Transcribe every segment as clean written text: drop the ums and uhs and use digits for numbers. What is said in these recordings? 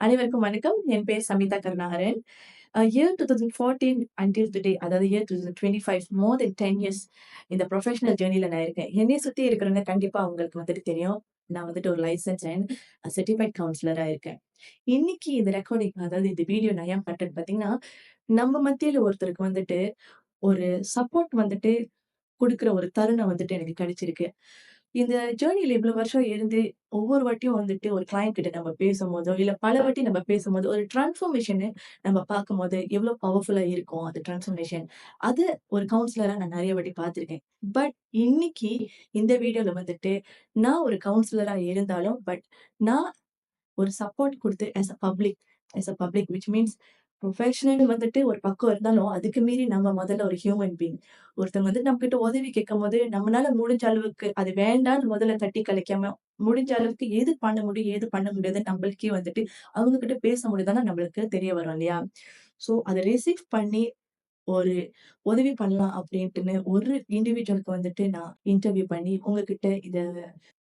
அனைவருக்கும் வணக்கம். என் பேர் Samitha Karunakaran. Year 2014 until today, அதாவது இயர் 2025, மோர் தென் 10 இயர்ஸ் இந்த ப்ரொஃபஷனல் ஜர்னில நான் இருக்கேன். என்னைய சுத்தி இருக்கிறவங்க கண்டிப்பா அவங்களுக்கு வந்துட்டு தெரியும். நான் வந்துட்டு ஒரு லைசென்ஸ் அண்ட் சர்டிஃபைட் கவுன்சிலரா இருக்கேன். இன்னைக்கு இந்த ரெக்கார்டிங், அதாவது இந்த வீடியோ நான் ஏன் பண்றேன்னு பார்த்தீங்கன்னா, நம்ம மத்தியில ஒருத்தருக்கு வந்துட்டு ஒரு சப்போர்ட் வந்துட்டு குடுக்குற ஒரு தருணம் வந்துட்டு எனக்கு கிடைச்சிருக்கு. இந்த ஜர்னில இவ்வளவு வருஷம் இருந்து ஒவ்வொரு வாட்டியும் வந்துட்டு ஒரு கிளையண்ட் கிட்ட நம்ம பேசும்போதோ, இல்ல பல வாட்டி நம்ம பேசும்போது ஒரு டிரான்ஸ்ஃபர்மேஷன நம்ம பார்க்கும்போது எவ்வளோ பவர்ஃபுல்லா இருக்கும் அந்த டிரான்ஸ்ஃபர்மேஷன். அது ஒரு கவுன்சிலரா நான் நெறைய வாட்டி பார்த்துருக்கேன். பட் இன்னைக்கு இந்த வீடியோல வந்துட்டு நான் ஒரு கவுன்சிலரா இருந்தாலும், நான் ஒரு சப்போர்ட் குடுத்து as a public which means professional வந்துட்டு ஒரு பக்கம் இருந்தாலும், அதுக்கு மீறி நம்ம முதல்ல ஒரு ஹியூமன் பீயிங். ஒருத்தவங்க வந்து நம்மகிட்ட உதவி கேட்கும்போது, நம்மனால முடிஞ்ச அளவுக்கு அது வேண்டான்னு முதல்ல தட்டி கழிக்காம, முடிஞ்ச அளவுக்கு எது பண்ண முடியும், ஏது பண்ண முடியாதுன்னு நம்மளுக்கே வந்துட்டு அவங்க கிட்ட பேச முடியுதான்னு நம்மளுக்கு தெரிய வரும் இல்லையா? ஸோ அத ரிசீவ் பண்ணி ஒரு உதவி பண்ணலாம் அப்படின்ட்டுன்னு ஒரு இண்டிவிஜுவலுக்கு வந்துட்டு நான் இன்டர்வியூ பண்ணி உங்ககிட்ட இத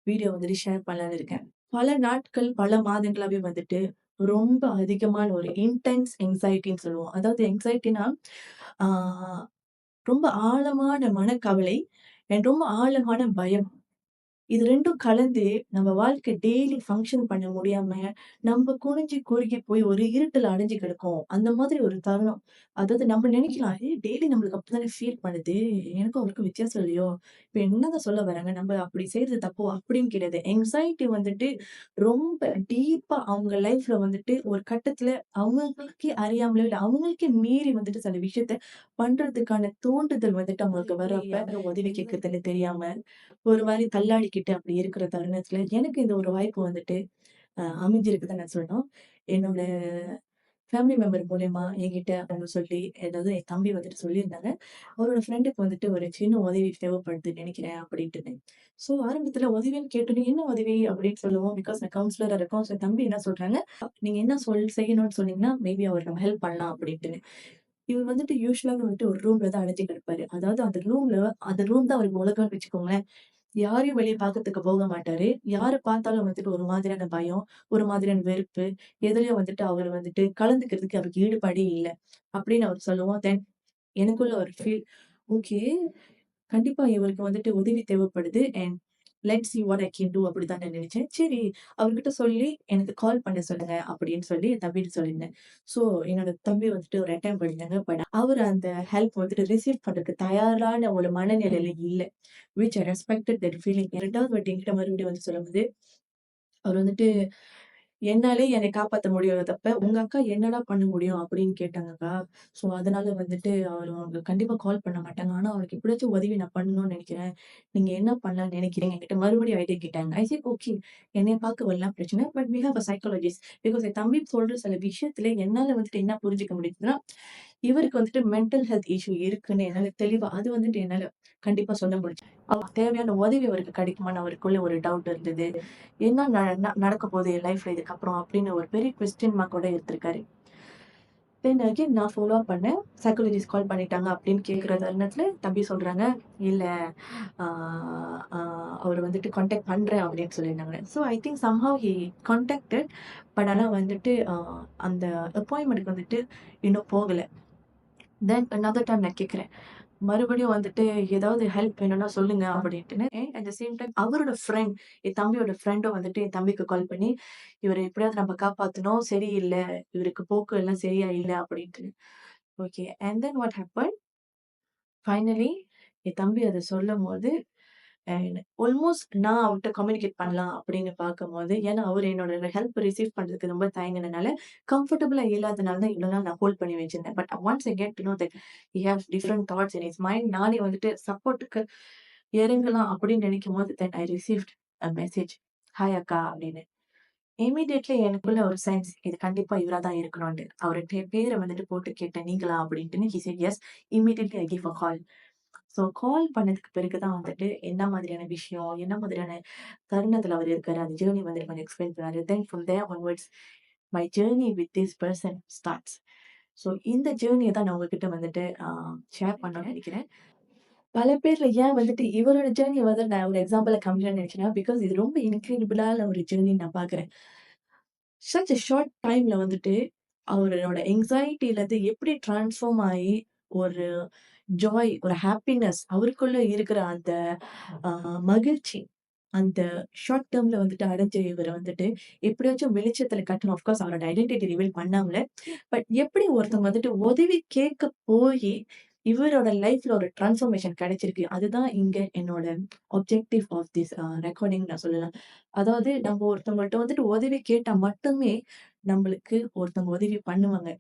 வீடியோ வந்துட்டு ஷேர் பண்ணலான்னு இருக்கேன். பல நாட்கள், பல மாதங்களாவே வந்துட்டு ரொம்ப அதிகமான ஒரு இன்டென்ஸ் எங்சைட்டின்னு சொல்லுவோம். அதாவது எங்சைட்டின்னா, ஆ ரொம்ப ஆழமான மனக்கவலை அண்ட் ரொம்ப ஆழமான பயம். இது 2ம் கலந்து நம்ம வாழ்க்கை டெய்லி ஃபங்ஷன் பண்ண முடியாம, நம்ம குனிஞ்சு குறுகி போய் ஒரு இருட்டுல அடைஞ்சு கிடக்கோம். அந்த மாதிரி ஒரு தருணம். அதாவது நம்ம நினைக்கலாம், டெய்லி நம்மளுக்கு அப்படித்தானே ஃபீல் பண்ணுது. எனக்கும் அவருக்கும் வித்தியாசம் இல்லையோ! இப்ப என்னதான் சொல்ல வராங்க? நம்ம அப்படி செய்றது தப்போ? அப்படின்னு கிடையாது. எங்சைட்டி வந்துட்டு ரொம்ப டீப்பா அவங்க லைஃப்ல வந்துட்டு ஒரு கட்டத்துல அவங்களுக்கே அறியாமலோ, இல்ல அவங்களுக்கே மீறி வந்துட்டு சில விஷயத்த பண்றதுக்கான தூண்டுதல் வந்துட்டு அவங்களுக்கு வரப்ப, யாரும் உதவி கேட்கறதுன்னு தெரியாம ஒரு மாரி தள்ளாடிக்கிட்டு அப்படி இருக்கிற தருணத்துல, எனக்கு இந்த ஒரு வாய்ப்பு வந்துட்டு அமைஞ்சிருக்குதுன்னு நான் சொல்லணும். என்னோட ஃபேமிலி மெம்பர் மூலியமா என்கிட்ட அவங்க சொல்லி, அதாவது என் தம்பி வந்துட்டு சொல்லியிருந்தாங்க. அவரோட ஃப்ரெண்டுக்கு வந்துட்டு ஒரு சின்ன உதவி தேவைப்படுதுன்னு நெனைக்கிறேன் அப்படின்ட்டுன்னு. ஸோ ஆரம்பத்துல உதவின்னு கேட்டோனே, "என்ன உதவி?" அப்படின்னு சொல்லுவோம். பிகாஸ் நான் கவுன்சிலரா இருக்கோம். ஸோ தம்பி என்ன சொல்றாங்க, "நீங்க என்ன செய்யணும்னு சொன்னீங்கன்னா, மேபி அவருக்கு நம்ம ஹெல்ப் பண்ணலாம்" அப்படின்ட்டுன்னு. இவர் வந்துட்டு யூசுவலாவே வந்துட்டு ஒரு ரூம்ல தான் அடைஞ்சு கிடப்பாரு. அதாவது அந்த ரூம் தான் அவருக்கு உலகம்னு வச்சுக்கோங்களேன். யாரையும் வெளிய பாக்கறதுக்கு போக மாட்டாரு. யார பார்த்தாலும் வந்துட்டு ஒரு மாதிரியான பயம், ஒரு மாதிரியான வெறுப்பு, எதுலயும் வந்துட்டு அவரு வந்துட்டு கலந்துக்கிறதுக்கு அவருக்கு ஈடுபாடே இல்ல. அப்படின்னு அவர் சொல்லவும், தென் எனக்குள்ள ஒரு ஃபீல், ஓகே. கண்டிப்பா இவருக்கு வந்துட்டு உதவி தேவைப்படுது. And let's see what I can do அப்படிதான் நான் நினைச்சேன். சரி, அவர்கிட்ட சொல்லி எனக்கு கால் பண்ண சொல்லுங்க அப்படின்னு சொல்லி என் தம்பிட்ட சொல்லியிருந்தேன். ஸோ என்னோட தம்பி வந்துட்டு ஒரு அட்டெம்ப்ட் பண்ணியிருந்தாங்க. பட் அவரு அந்த ஹெல்ப் வந்துட்டு ரிசீவ் பண்றதுக்கு தயாரான ஒரு மனநிலையில இல்ல. Which I respected that feeling. 2வது வாட்டி என்கிட்ட மறுபடியும் வந்து சொல்லும்போது, அவர் வந்துட்டு என்னாலே என்னை காப்பாத்த முடியாதப்ப, "உங்க அக்கா என்னடா பண்ண முடியும்?" அப்படின்னு கேட்டாங்கக்கா. ஸோ அதனால வந்துட்டு அவங்க கண்டிப்பா கால் பண்ண மாட்டாங்க. ஆனா அவருக்கு எப்படியாச்சும் உதவி நான் பண்ணணும்னு நெனைக்கிறேன். நீங்க என்ன பண்ணலாம்னு நெனைக்கிறீங்க? என்கிட்ட மறுபடியும் ஐடியா கேட்டாங்க. I said okay. என்னைய பார்க்க வரலாம் பிரச்சனை. But we have a psychologist. Because என் தம்பி சொல்ற சில விஷயத்துல என்னால வந்துட்டு என்ன புரிஞ்சுக்க முடியுதுன்னா, இவருக்கு வந்துட்டு மென்டல் ஹெல்த் இஷ்யூ இருக்குன்னு என்னால தெளிவா அது வந்துட்டு என்னால கண்டிப்பா சொல்ல முடிஞ்சுது. அவருக்கு தேவையான உதவி அவருக்கு கிடைக்குமான்னு அவருக்குள்ள ஒரு டவுட் இருந்தது. என்ன நடக்க போகுது என் லைஃப்ல இதுக்கப்புறம் அப்படின்னு ஒரு பெரிய கொஸ்டின் மார்க்கோட எடுத்திருக்காரு. தென் அகைன் நான் ஃபாலோ அப் பண்ணேன். சைக்காலஜிஸ்ட் கால் பண்ணிட்டாங்க அப்படின்னு கேட்கிற தருணத்துல தம்பி சொல்றாங்க, "இல்ல ஆ ஆ அவரு வந்துட்டு கான்டாக்ட் பண்றேன்" அப்படின்னு சொல்லியிருந்தாங்க. So I think somehow he contacted. But ஆனா வந்துட்டு அந்த அப்பாயின்ட்மென்ட்க்கு வந்துட்டு இன்னும் போகல. தென் அனதர் டைம் நான் கேட்கிறேன். மறுபடியும் வந்துட்டு ஏதாவது ஹெல்ப் வேணும்னா சொல்லுங்க அப்படின்ட்டுன்னு. அட் த சேம் டைம் அவரோட ஃப்ரெண்ட், என் தம்பியோட ஃப்ரெண்டும் வந்துட்டு என் தம்பிக்கு கால் பண்ணி, "இவர எப்படியாவது நம்ம காப்பாத்தணும். சரியில்ல. இவருக்கு போக்கு எல்லாம் சரியா இல்ல" அப்படின்ட்டுன்னு. Okay. And then what happen? Finally என் தம்பி அத சொல்லும்போது அண்ட் ஆல்மோஸ்ட் நான் அவர்ட்ட கம்யூனிகேட் பண்ணலாம் அப்படின்னு பார்க்கும்போது, ஏன்னா அவரு என்னோட ஹெல்ப் ரிசீவ் பண்றதுக்கு ரொம்ப தயங்குனனால, கம்ஃபர்டபுளா இல்லாதனால தான் இவ்வளோ நாள் நான் ஹோல்ட் பண்ணி வச்சிருந்தேன். But once I get to know that he has different thoughts in his mind, நானே வந்துட்டு சப்போர்ட்க்கு இறங்கலாம் அப்படின்னு நினைக்கும்போது, then I received a message. "Hi அக்கா" அப்படின்னு. இம்மீடியட்லி எனக்குள்ள ஒரு சென்ஸ் இது கண்டிப்பா இவரா தான் இருக்கணும்ன்ட்டு. அவரு பேர வந்துட்டு போட்டு கேட்டேன். "நீங்களா?" அப்படின்ட்டுன்னு. He said yes. Immediately I give a call. So call பண்ணதுக்கு பிறகு தான் வந்துட்டு என்ன மாதிரியான விஷயம், என்ன மாதிரியான தருணத்துல அவரு இருக்காரு, அந்த ஜர்னி வந்துட்டு கொஞ்சம் எக்ஸ்பிளைன் பண்ணாரு. Then from there onwards my journey with this person starts. So இந்த ஜர்னிய தான் நான் உங்ககிட்ட வந்துட்டு ஷேர் பண்ணணும்னு நெனைக்கிறேன். பல பேர்ல ஏன் வந்துட்டு இவரோட ஜர்னிய வந்து நான் ஒரு எக்ஸாம்பிளா காமிக்கணும்னு நெனைச்சேன்னா, பிகாஸ் இது ரொம்ப இன்கிரெடிபிளான ஒரு ஜர்னின்னு நான் பார்க்குறேன். சச் எ ஷார்ட் டைம்ல வந்துட்டு அவரோட எங்ஸைட்டிலருந்து எப்படி ட்ரான்ஸ்ஃபார்ம் ஆயி ஒரு ஜாய், ஒரு ஹாப்பினஸ் அவருக்குள்ள இருக்கிற அந்த அ மகிழ்ச்சி, அந்த ஷார்ட் டெர்ம்ல வந்துட்டு அடைஞ்ச இவர வந்துட்டு எப்படியாச்சும் வெளிச்சத்துல காட்டணும். ஆஃப் கோர்ஸ் அவரோட ஐடென்டிட்டி ரிவீல் பண்ணாமல. பட் எப்படி ஒருத்தவங்க வந்துட்டு உதவி கேட்க போயி, இவரோட லைஃப்ல ஒரு ட்ரான்ஸ்ஃபார்மேஷன் கிடைச்சிருக்கு. அதுதான் இங்க என்னோட ஆப்ஜெக்டிவ் ஆஃப் திஸ் ரெக்கார்டிங் நான் சொல்லலாம். அதாவது நம்ம ஒருத்தவங்கள்ட்ட வந்துட்டு உதவி கேட்டா மட்டுமே, நம்மளுக்கு ஒருத்தவங்க உதவி பண்ணுவாங்க.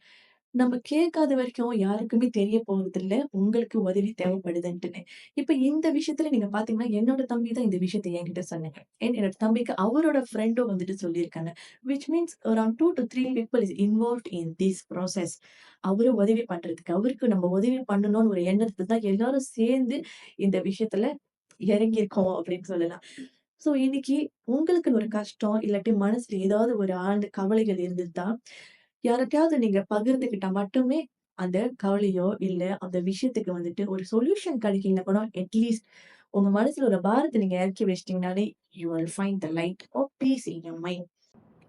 நம்ம கேட்காத வரைக்கும் யாருக்குமே தெரிய போறதில்ல, உங்களுக்கு உதவி தேவைப்படுதுன்ட்டுன்னு. இப்ப இந்த விஷயத்துல நீங்க பார்த்தீங்கன்னா, என்னோட தம்பி தான் இந்த விஷயத்த என்கிட்ட சொன்னாங்க. என்னோட தம்பிக்கு அவரோட ஃப்ரெண்டும் வந்துட்டு சொல்லியிருக்காங்க. Which means around 2 to 3 people is involved in this process. அவரு உதவி பண்றதுக்கு. அவருக்கு நம்ம உதவி பண்ணணும்னு ஒரு எண்ணத்துல தான் எல்லாரும் சேர்ந்து இந்த விஷயத்துல இறங்கியிருக்கோம் அப்படின்னு சொல்லலாம். ஸோ இன்னைக்கு உங்களுக்குன்னு ஒரு கஷ்டம், இல்லாட்டி மனசுல ஏதாவது ஒரு ஆழ்ந்த கவலைகள் இருந்துட்டா, யார்ட்டயாவது நீங்க பகிர்ந்துக்கிட்டா மட்டுமே அந்த கவலையோ, இல்ல அந்த விஷயத்துக்கு வந்துட்டு ஒரு சொல்யூஷன் கிடைக்கலனா கூட அட்லீஸ்ட் உங்க மனசுல ஒரு பாரத்த நீங்க இறக்கி வச்சுட்டீங்கனாலே, you will find the light or peace in your mind.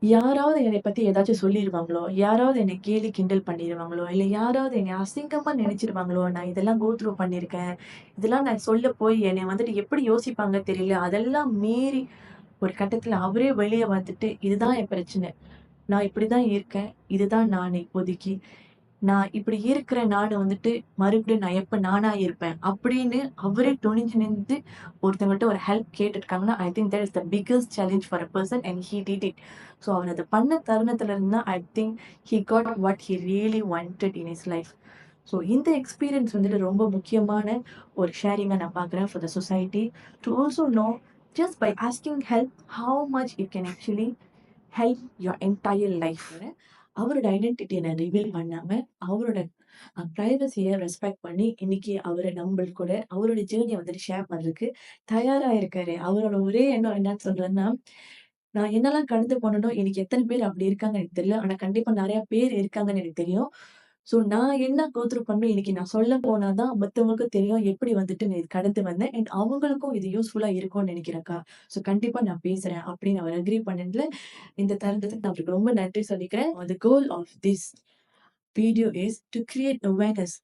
யாராவது என்னைய பத்தி ஏதாச்சும் சொல்லிருவாங்களோ, யாராவது என்ன கேலி கிண்டல் பண்ணிருவாங்களோ, இல்ல யாராவது என்னைய அசிங்கமா நினைச்சிருவாங்களோ, நான் இதெல்லாம் கோ த்ரூ பண்ணியிருக்கேன். இதெல்லாம் நான் சொல்ல போய் என்னைய வந்துட்டு எப்படி யோசிப்பாங்க தெரியல. அதெல்லாம் மீறி ஒரு கட்டத்துல அவரே வெளிய வந்துட்டு, இதுதான் என் பிரச்சனை. நான் இப்படிதான் இருக்கேன். இதுதான் நானு இப்போதைக்கு. நான் இப்படி இருக்கிற நானு வந்துட்டு மறுபடியும் நான் எப்ப நானா இருப்பேன்? அப்படின்னு அவரே துணிஞ்சு நின்று ஒருத்தவங்கள்ட்ட ஒரு ஹெல்ப் கேட்டுருக்காங்கன்னா, I think that is the biggest challenge for a person and he did it. So அவர் அத பண்ண தருணத்துல இருந்து தான் I think he got what he really wanted in his life. So இந்த எக்ஸ்பீரியன்ஸ் வந்துட்டு ரொம்ப முக்கியமான ஒரு ஷேரிங்கா நான் பார்க்குறேன் for the society. To also know just by asking help how much it can actually help your entire life. அவரோட ஐடென்டிட்டிய நான் ரிவீல் பண்ணாம, அவரோட பிரைவசிய ரெஸ்பெக்ட் பண்ணி, இன்னைக்கு அவரு நம்பள் கூட அவரோட ஜர்னிய வந்துட்டு ஷேர் பண்றதுக்கு தயாரா இருக்காரு. அவரோட ஒரே எண்ணம் என்னன்னு சொல்றேன்னா, நான் என்னலாம் கடந்து போனேனோ, இன்னைக்கு எத்தன பேர் அப்படி இருக்காங்கன்னு எனக்கு தெரியல. ஆனா கண்டிப்பா நெறைய பேர் இருக்காங்கன்னு எனக்கு தெரியும். ஸோ நான் என்ன கோ த்ரூ பண்ணேன் இன்னைக்கு நான் சொல்ல போனா தான் மத்தவங்களுக்கும் தெரியும். எப்படி வந்துட்டு நான் இது கடந்து வந்தேன். அண்ட் அவங்களுக்கும் இது யூஸ்ஃபுல்லா இருக்கும்னு நெனைக்கிறேன்க்கா. ஸோ கண்டிப்பா நான் பேசுறேன் அப்படின்னு அவர் அக்ரி பண்ணதுல, இந்த தருணத்துக்கு நான் அவருக்கு ரொம்ப நன்றி சொல்லிக்கிறேன். The goal of this video is to create awareness.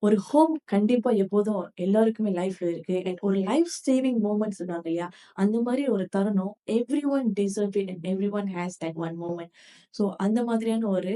ஒரு ஹோம் கண்டிப்பா எப்போதும் எல்லாருக்குமே லைஃப்ல இருக்கு. அண்ட் ஒரு லைஃப் சேவிங் மொமெண்ட் சொல்லுவாங்க இல்லையா? அந்த மாரி ஒரு தருணம் everyone deserve it and everyone has that one moment. So அந்த மாதிரியான ஒரு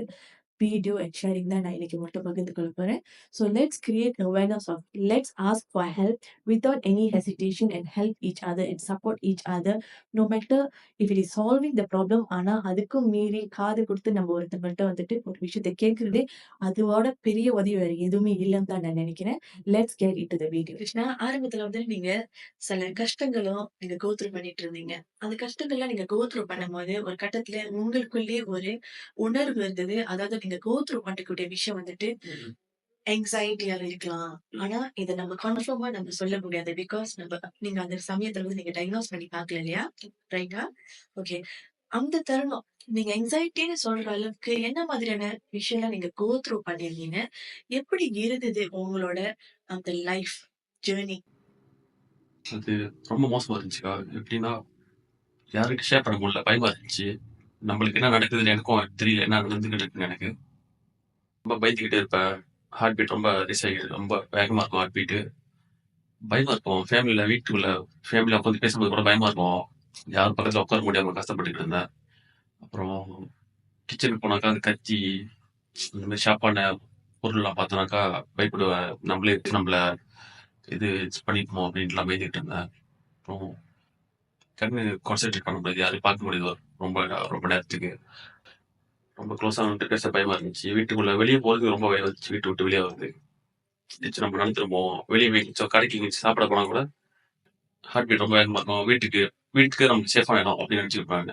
வீடியோ அண்ட் ஷேரிங் தான் நான் இன்னைக்கு உங்கள்ட்ட பகிர்ந்து கொள்ள போறேன். So let's create awareness of let's ask for help without any hesitation and help each other and support each other. No matter if it is solving the problem. ஆனா அதுக்கும் மீறி காது குடுத்து நம்ம ஒருத்தவங்கள்ட்ட வந்துட்டு ஒரு விஷயத்த கேட்கிறதே அதோட பெரிய உதவி வேற எதுவுமே இல்லன்னு தான் நான் நினைக்கிறேன். Let's get into the video. Krishna, ஆரம்பத்துல வந்து நீங்க சில கஷ்டங்களும் நீங்க கோ த்ரூ பண்ணிட்டு இருந்தீங்க. அந்த கஷ்டங்கள்லாம் நீங்க கோ த்ரூ பண்ணும்போது ஒரு கட்டத்துல உங்களுக்குள்ளேயே ஒரு உணர்வு இருந்தது. அதாவது நீங்க கோ த்ரூ பண்ணக்கூடிய விஷயம் வந்துட்டு ஆங்ஸைட்டியா இருக்கலாம். ஆனா, இத நம்ம கன்ஃபார்மா நம்ம சொல்ல முடியாது. பிகாஸ் நீங்க அந்த சமயத்துல வந்து நீங்க டயக்னோஸ் பண்ணி பார்க்கல இல்லையா? ரைட்டா? ஓகே. அந்த தருணம் நீங்க ஆங்ஸைட்டின்னு சொல்ற அளவுக்கு என்ன மாதிரியான விஷயம்லாம் நீங்க கோ த்ரூ பண்ணியிருந்தீங்க? எப்படி இருந்தது உங்களோட அந்த லைஃப் ஜர்னி? அது ரொம்ப மோசமா இருந்துச்சுக்கா. எப்படின்னா, யாருக்கு ஷேர் பண்ண முடியல. பயமா இருந்துச்சு. நம்மளுக்கு என்ன நடக்குதுன்னு எனக்கும் தெரியல. என்ன நடந்துகிட்டு இருக்குன்னு எனக்கு. ரொம்ப பயந்துகிட்டே இருப்பேன். ஹார்ட் பீட் ரொம்ப ரேஸ் ஆகிடுது. ரொம்ப வேகமா இருக்கும் ஹார்ட் பீட்டு. பயமா இருக்கும். ஃபேமிலில உட்காந்து பேசும்போது கூட பயமா இருக்கும். யாரும் பக்கத்துல உட்கார முடியாம கஷ்டப்பட்டுட்டு இருந்தேன். அப்புறம் கிச்சனுக்கு போனாக்கா அந்த கத்தி, இந்த மாதிரி ஷார்ப்பான பொருள்லாம் பார்த்தோன்னாக்கா பயப்படுவேன். நம்மள இது பண்ணிப்போம் அப்படின்ட்டுலாம் பயந்துகிட்டு இருந்தேன். அப்புறம் கண்ணு கான்சென்ட்ரேட் பண்ண முடியாது. யாரையும் பார்க்க முடியாது ரொம்ப ரொம்ப நேரத்துக்கு. ரொம்ப க்ளோஸா வந்துட்டு பேச பயமா இருந்துச்சு. வெளிய போறதுக்கு ரொம்ப பயம் இருந்துச்சு. வீட்ட விட்டு வெளிய வரது. எதாச்சும் நம்ம நடந்துருமோ, வெளிய எங்கயாச்சும் கடைக்கு எங்கயாச்சும் சாப்பிட போனா கூட ஹார்ட் பீட் ரொம்ப வேகமா இருக்கும். வீட்டுக்கு நமக்கு சேஃபான இடம் அப்படின்னு நினைச்சுருப்பேன்.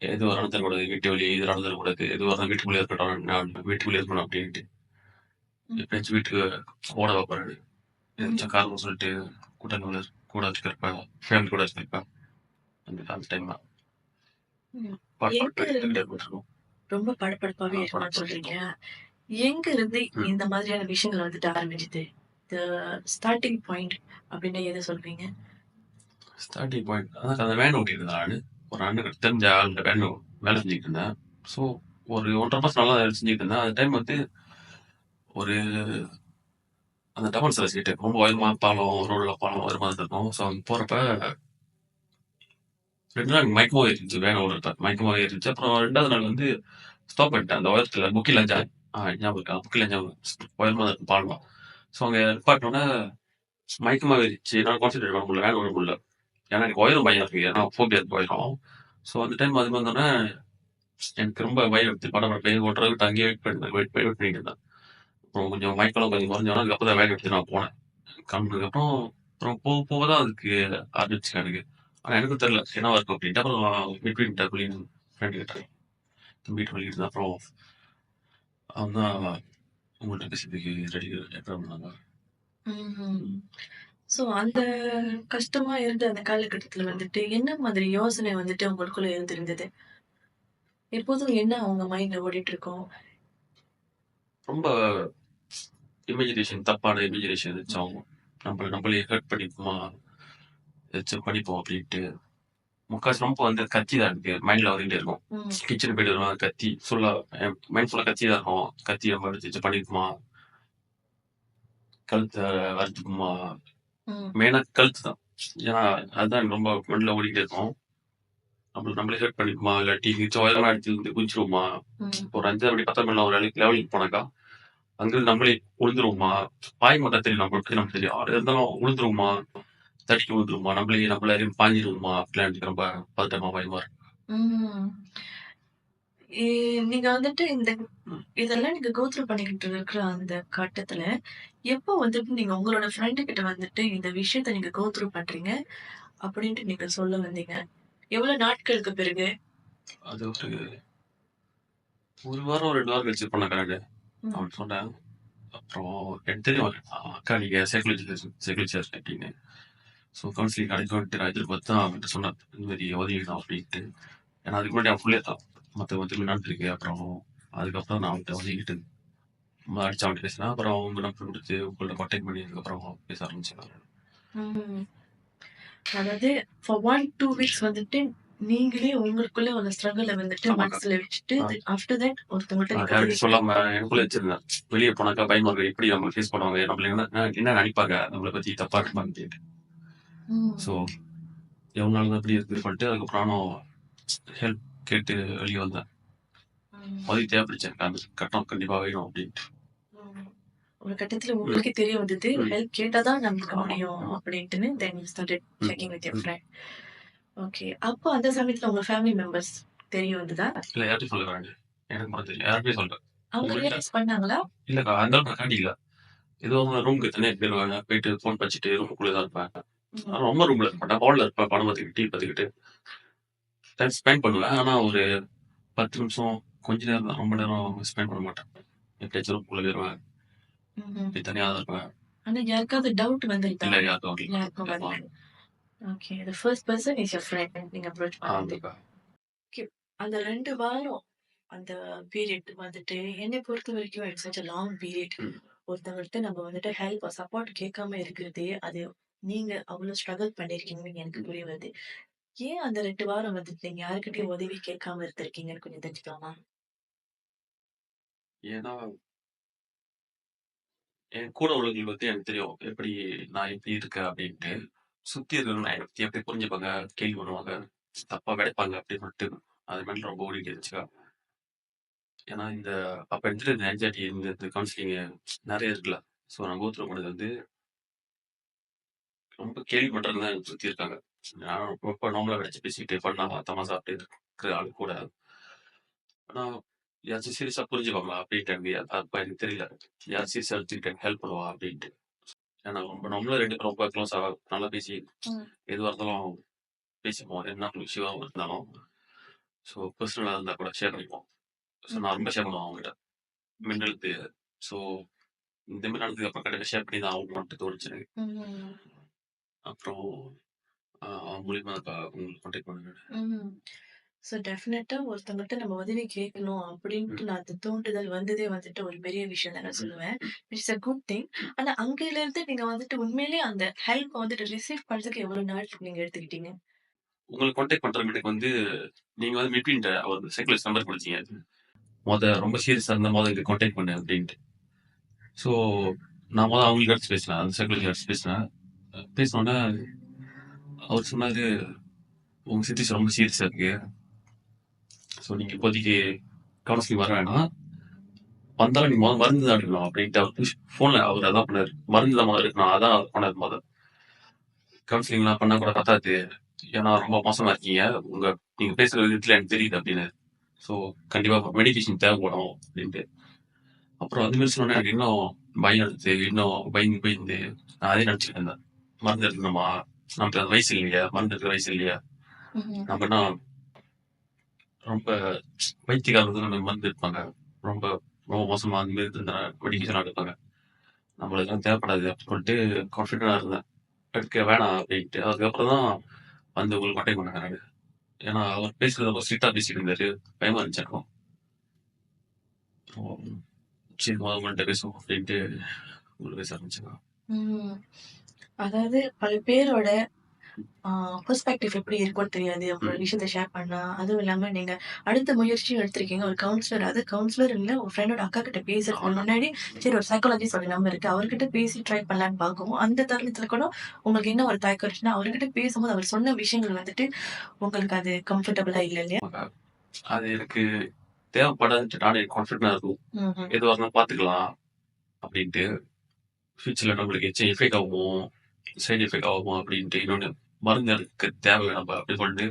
எதுவும் நடந்துறக்கூடாது. வீட்டு வெளிய எதுவும் நடந்துறக்கூடாது. எதுவா இருந்தாலும் வீட்டுக்குள்ளேயே இருக்கட்டும். நான் வீட்டுக்குள்ளேயே இருக்கணும் அப்படின்ட்டு. எப்பயாச்சும் வீட்டுக்கு ஓட வைப்பேன். ஏதாச்சும் காரணம் சொல்லிட்டு கூட்டங்கள்ல கூட வச்சுக்கிறப்ப, ஃபேமிலி கூட வச்சுக்கிறப்ப, அந்த டைம்ல ம். எங்க பாட்டு இருந்து இருக்கும். ரொம்ப படபடப்பாவே இருக்கணும்னு சொல்றீங்க. எங்க இருந்து இந்த மாதிரியான விஷயங்கள் வந்துட்டு ஆரம்பிச்சது? த ஸ்டார்ட்டிங் பாயிண்ட் அப்டின்னா எத சொல்றீங்க? ஸ்டார்ட்டிங் பாயிண்ட் அதான் அந்த வேன் ஓட்டிட்டு இருந்தேன் நானு. ஒரு அண்ணனுக்கு தெரிஞ்ச ஆள்கிட்ட வேலை செஞ்சுட்டு இருந்தேன். ஸோ ஒரு 1 1/2 மாசம் நல்லா வேலை செஞ்சுட்டு இருந்தேன். அந்த டைம் வந்து ஒரு அந்த டவுன் சர்வீஸ்கிட்ட ரொம்ப உயரமான பாலம், ரோட்ல பாலம் உயரமா இருக்கும். ஸோ அங்க போறப்ப 2 நாள் மயக்கமா ஏறிருச்சு. வேன் ஓடுறப்ப மயக்கமா ஏறிருச்சு. அப்புறம் 2வது நாள் வந்து ஸ்டாப் பண்ணிட்டேன். அந்த உயரத்துல முக்கில ஞாபகம் இருக்கா? முக்கில உயரமா இருக்கும் பாலம். ஸோ அங்க நிப்பாட்டினோனே மயக்கமா ஏறிருச்சு. என்னால கான்சன்ட்ரேட் பண்ண முடியல. வேன் ஓட முடியல. ஏன்னா எனக்கு உயரம் பயம் இருக்கு. ஏன்னா ஃபோபியா இருக்கு உயரம். ஸோ அந்த டைம் அது வந்தோனே எனக்கு ரொம்ப பயம் எடுத்து படபடப்பு ஓட்டுறத விட்டு அங்கேயே வெயிட் பண்ணிட்டு இருந்தேன். அப்புறம் கொஞ்சம் மயக்கலாம் கொஞ்சம் குறைஞ்சோன்னா அதுக்கப்புறம் தான் வேன் எடுத்து நான் போனேன். கிளம்புனதுக்கப்புறம் அப்புறம் போக போக தான் அதுக்கு ஆரம்பிச்சு எனக்கு. ஆனா எனக்கும் தெரியல என்னவா இருக்கும் அப்படின்ட்டு. அப்புறம் பிட்வீன் டபுளின் ஃப்ரெண்டு கிட்ட தம்பிட்டு வலிக்கிட்டு அப்புறம் அவன் தான் உங்கள்கிட்ட பேசுறதுக்கு ரெடி ரெஃபர் பண்ணாங்க. சோ அந்த கஷ்டமா இருந்த அந்த காலகட்டத்துல வந்துட்டு, என்ன மாதிரி யோசனை வந்துட்டு உங்களுக்குள்ள இருந்திருந்தது? எப்போதும் என்ன உங்க மைண்ட்ல ஓடிட்டு இருக்கும்? ரொம்ப தப்பான இமேஜினேஷன் இருந்துச்சு அவங்க. நம்மளே ஹர்ட் பண்ணிப்போமா, ஏதாச்சும் பண்ணிப்போம் அப்படின்ட்டு. முக்காவாசி ரொம்ப வந்து கத்தி தான் எனக்கு மைண்ட்ல வந்துகிட்டே இருக்கும். ம். கிச்சன் போயிட்டு வருவேன் கத்தி ஃபுல்லா மைண்ட் ஃபுல்லா கத்தி தான் இருக்கும். கத்தி நம்ம எடுத்து பண்ணிக்குமா, கழுத்தை வறுத்துக்குமா, ம். மெயினா கழுத்து தான். ஏன்னா அதுதான் எனக்கு ரொம்ப மைண்ட்ல ஓடிக்கிட்டே இருக்கும். நம்மளே ஹர்ட் பண்ணிக்குமா, இல்லாட்டி உயரமா எடுத்து வந்து குதிச்சிருவோமா, ம். ஒரு 5 அப்படி 10 மணி ஒரு லெவலுக்கு போனாக்கா அங்கிருந்து நம்மளே விழுந்துருவோமா, பாய் மட்டும் தெரியும் நம்மளை பத்தி நமக்கு தெரியும். அது இருந்தாலும் விழுந்துருவோமா, தடிக்கி விழுந்துருவோமா, நம்மள பாஞ்சிருவோமா அப்படிலாம் எனக்கு ரொம்ப பதட்டமா பயமா இருக்கு. ம். இ நீங்க வந்துட்டு இதெல்லாம் நீங்க கோ த்ரூ பண்ணிக்கிட்டு இருக்கிற அந்த கட்டத்துல, எப்போ வந்துட்டு நீங்க உங்களோட ஃப்ரெண்டு கிட்ட வந்துட்டு இந்த விஷயத்த நீங்க கோ த்ரூ பண்றீங்க அப்படின்ட்டு நீங்க சொல்ல வந்தீங்க? எவ்வளவு நாட்களுக்கு பிறகு? அது ஒரு 1 வாரம் 2 வாரம் கழிச்சு பண்ண கரெக்ட். ம். அவன் சொன்னேன். அப்புறம் எனக்கு தெரியும் அக்கா நீங்க சைக்காலஜி அப்படின்னு. ஸோ கவுன்சிலிங் கிடைக்கும்ட்டு நான் எதிர்பார்த்து தான் அவன்கிட்ட சொன்னேன். இந்த மாதிரி உதவிடணும் அப்படின்ட்டு. ஏன்னா அதுக்கு முன்னாடி அவன் ஃபுல்லே தான் மற்ற நடந்துருக்கு. அப்புறம் அதுக்கப்புறம் நான் அவன்கிட்ட உதவிக்கிட்டு அடிச்சு அவன்கிட்ட பேசினேன். அப்புறம் அவங்க நம்பர் கொடுத்து உங்கள்ட்ட கான்டாக்ட் பண்ணி அதுக்கப்புறம் பேச ஆரம்பிச்சாங்க. ம். அதாவது ஃபார் 1, 2 வீக்ஸ் வந்துட்டு நீங்களே உங்களுக்குள்ள ஒரு ஸ்ட்ரகிள வந்துட்டு ஆமாக்கா. மனசுல வச்சுட்டு, ஆஃப்டர் தட் ஒருத்தவங்கள்ட்ட நீங்க யார்கிட்ட உதவி சொல்லாம எனக்குள்ள வச்சிருந்தேன். வெளியே போனாக்கா பயமா இருக்கு. எப்படி நம்ம ஃபேஸ் பண்ணுவாங்க? நம்மள என்ன நினைப்பாங்க? நம்மள பத்தி தப்பா நினைப்பாங்கன்னு. ஸோ ம். எவ்வளோ நாள் தான் இப்படி இது பண்ணிட்டு அதுக்கப்புறம் நானும் ஹெல்ப் கேட்டு வெளியே வந்தேன். ம். உதவி தேவைப்படுச்சு எனக்கு. அந்த கட்டம் கண்டிப்பா வேணும் அப்படின்ட்டு. ம். ஒரு கட்டத்துல உங்களுக்கே தெரிய வந்தது, ம். ஹெல்ப் கேட்டா தான் நமக்கு ஆமா. முடியும் அப்படின்ட்டுன்னு, தென் யூ ஸ்டார்டட் ம். செக்கிங் வித் யுவர் ம். ஃபிரெண்ட். ஓகே. அப்போ அந்த சமயத்துல உங்க ஃபேமிலி மெம்பர்ஸ் தெரிய வந்ததா? இல்ல யார்கிட்டயும் சொல்ல வேண்டாம். எனக்கு மட்டும் தெரியும். யார்கிட்டயும் சொல்லல. அவங்க உங்கள்ட்ட ரியலைஸ் பண்ணாங்களா? இல்லக்கா அந்த அளவுக்கு நான் காட்டிக்கல. ஏதோ ரூமுக்கு தனியா போயிருவாங்க. போயிட்டு ஃபோன் வச்சுட்டு ரூமுக்குள்ளே தான் இருப்பேன். ம். ஆனா ரொம்ப ரூம்ல இருக்க மாட்டேன். ஹால்ல இருப்பேன். படம் பார்த்துக்கிட்டு, டிவி பார்த்துக்கிட்டு டைம் ஸ்பெண்ட் பண்ணுவேன். ஆனா ஒரு 10 நிமிஷம் கொஞ்ச நேரம் தான். ரொம்ப நேரம் ஸ்பெண்ட் பண்ண மாட்டேன். எப்பயாச்சும் ரூம்குள்ள போயிருவேன். ம்ஹ்ம். அப்படி தனியா தான் இருப்பேன். ஆனா யாருக்காவது டவுட் வந்துருதா? இல்ல யாருக்கும் வரல. யாருக்கும் ஆமா. வரல. Okay. The first person is your friend நீங்க அப்ரோச் பண்ணது. ஆமாக்கா. ஓகே. அந்த 2 வாரம் அந்த பீரியட் வந்துட்டு என்னை பொறுத்தவரைக்கும் it's such a long period. ம். ஒருத்தவங்கள்ட்ட நம்ம வந்துட்டு ஹெல்ப் சப்போர்ட் கேட்காம இருக்கிறதே, அது நீங்க அவ்ளோ ஸ்ட்ரகிள் பண்ணியிருக்கீங்கன்னு எனக்கு புரிய வருது. ஏன் அந்த 2 வாரம் வந்துட்டு நீங்க யார்கிட்டயும் உதவி கேட்காம இருந்திருக்கீங்கன்னு கொஞ்சம் தெரிஞ்சுக்கலாமா? ஏன்னா என் கூட உள்ளவங்களுக்கு பத்தி எனக்கு தெரியும். நான் எப்படி இருக்கேன் அப்படின்ட்டு. சுத்தி இருக்கிறவங்க என்னை பத்தி எப்படி புரிஞ்சுப்பாங்க, கேள்வி பண்ணுவாங்க, தப்பா கிடைப்பாங்க அப்படின்னு சொல்லிட்டு அது மேல ரொம்ப ஓடிட்டு இருந்துச்சுக்கா. ஏன்னா அப்ப இருந்துட்டு இந்த ஆங்ஸைட்டி இந்த கவுன்சிலிங் நெறைய இருக்குல்ல. ஸோ நான் கோ த்ரூ பண்ணது வந்து ரொம்ப கேள்வி பண்றவங்க தான் எனக்கு சுத்தி இருக்காங்க. நான் ரொம்ப நார்மலா வச்சு பேசிக்கிட்டு ஃபன்னா தமாஷா அப்படி இருக்கிற ஆளு கூட. ஆனா யாராச்சும் சீரியஸா புரிஞ்சுப்பாங்களா அப்படின்ட்டு அப்ப எனக்கு தெரியல. யார் சீரியஸா எடுத்துக்கிட்டு ஹெல்ப் பண்ணுவா அப்படின்ட்டு. ஏன்னா நம்மளும் 2 பேரும் ரொம்ப க்ளோஸா நல்லா பேசி ம். எதுவா இருந்தாலும் பேசிப்போம். என்ன இஷ்யூவா இருந்தாலும். ஸோ பெர்சனலா இருந்தா கூட ஷேர் பண்ணிப்போம். ஸோ ம். நான் ரொம்ப ஷேர் பண்ணுவேன் அவங்ககிட்ட. Mental health. ஸோ இந்த மாரி நடந்ததுக்கு அப்புறம் கண்டிப்பா ஷேர் பண்ணி தான் ஆகணும்ன்ட்டு தோணுச்சு எனக்கு. ம். அப்புறம் அவன் மூலியமா உங்களுக்கு கான்டாக்ட் பண்ணேன். ம். ஸோ டெஃபினட்டா ஒருத்தவங்கள்ட்ட நம்ம உதவி கேட்கணும் ம். அப்படின்ட்டு நான் அந்த தூண்டுதல் வந்ததே வந்துட்டு ஒரு பெரிய விஷயம் தான் நான் ம். சொல்லுவேன். It's a good thing. ஆனா அங்கேலருந்து நீங்க வந்துட்டு உண்மையிலேயே அந்த ஹெல்ப் வந்துட்டு ரிசீவ் பண்றதுக்கு எவ்வளவு நாள் நீங்க எடுத்துக்கிட்டீங்க? உங்களுக்கு கான்டாக்ட் பண்றதுக்கு வந்து நீங்க வந்து மிட்வீன் அவர் சைக்காலஜிஸ்ட் நம்பர் குடுத்தீங்க. ரொம்ப சீரியஸா இருந்தா எனக்கு கான்டாக்ட் பண்ணு அப்படின்ட்டு. ஸோ நான் அவங்களுக்கு எடுத்து பேசினேன். அந்த சைக்காலஜி எடுத்து பேசினேன். பேசினோன்னே அவர் சொன்னாரு, "உங்க சிச்சுவேஷன் ரொம்ப சீரியஸா இருக்கு. ஸோ நீங்க இப்போதைக்கு கவுன்சிலிங் வர வேணாம். வந்தாலும் நீங்க மருந்து தான் எடுக்கணும்" அப்படின்ட்டு அவர் ஃபோன்ல அவர் அதான் பண்ணாரு. மருந்து தான் முதல்ல எடுக்கணும். அதான் அவர் பண்ணாரு மொத. கவுன்சிலிங்லாம் பண்ணா கூட பத்தாது. ஏன்னா ரொம்ப மோசமா இருக்கீங்க. நீங்க பேசுற விதத்துல எனக்கு தெரியுது அப்படின்னாரு. ஸோ கண்டிப்பா மெடிகேஷன் தேவைப்படும் அப்படின்ட்டு. அப்புறம் அது மாரி சொன்னோனே எனக்கு இன்னும் பயம் எடுத்து, இன்னும் பயந்து பயந்து நான் அதே நினைச்சுட்டு இருந்தேன். மருந்து எடுக்கணுமா? நமக்கு அது வயசு இல்லையா? மருந்து எடுக்கிற வயசு இல்லையா? ம்ஹ்ம். நம்ம என்ன ரொம்ப பைத்தியக்காரர்கள் நம்ம மருந்து எடுப்பாங்க. ரொம்ப ரொம்ப மோசமா அந்த மாரி இருந்த மெடிகேஷன் எடுப்பாங்க. நம்மளுக்கு அதெல்லாம் தேவைப்படாது அப்படின்னு சொல்லிட்டு கான்ஃபிடென்ட்டா இருந்தேன். எடுக்க வேணாம் அப்படின்ட்டு. அதுக்கப்புறம் தான் வந்து உங்களுக்கு கான்டாக்ட் பண்ணேன் நானு. ஏன்னா அவர் பேசுறது ரொம்ப ஸ்ட்ரிக்ட்டா பேசிட்டு இருந்தாரு. பயமா இருந்துச்சு எனக்கும். அப்புறம் சரி உங்கள்ட்ட பேசுவோம் அப்படின்ட்டு உங்களுக்கு பேச ஆரம்பிச்சேங்க. ம். அதாவது பல பேரோட பெர்ஸ்பெக்டிவ் எப்படி இருக்கும்னு தெரியாது. ஒரு ம். விஷயத்த ஷேர் பண்ணா, அதுவும் இல்லாம நீங்க அடுத்த முயற்சியும் எடுத்திருக்கீங்க. ஒரு கவுன்சிலர் அது கவுன்சிலர் இல்ல, உங்க ஃப்ரெண்டோட அக்கா கிட்ட பேசுறதுக்கு ஆமாங்க. முன்னாடி, சரி ஒரு சைக்காலஜிஸ்ட் ஒரு நம்பர் இருக்கு. அவர்கிட்ட பேசி ட்ரை பண்ணலான்னு பார்க்கவும், அந்த தருணத்துல கூட உங்களுக்கு என்ன ஒரு தயக்கம் இருந்துச்சுன்னா, அவர்கிட்ட பேசும்போது அவர் சொன்ன விஷயங்கள் வந்துட்டு உங்களுக்கு அது கம்ஃபர்டபுளா இல்ல இல்லையா? ஆமாங்க. அது எனக்கு தேவைப்படாதுன்ட்டு நானே கான்ஃபிடென்ட்டா இருக்கும். ம்ஹ்ம். எதுவா இருந்தாலும் பார்த்துக்கலாம் அப்படின்ட்டு. ஃபியூச்சர்ல நம்மளுக்கு எதாச்சும் எஃபெக்ட் ஆகுமோ, சைட் எஃபெக்ட் ஆகுமோ அப்படின்ட்டு இன்னொன்னு மருந்து எடுக்க தேவை நம்ம அப்படி சொல்லிட்டு,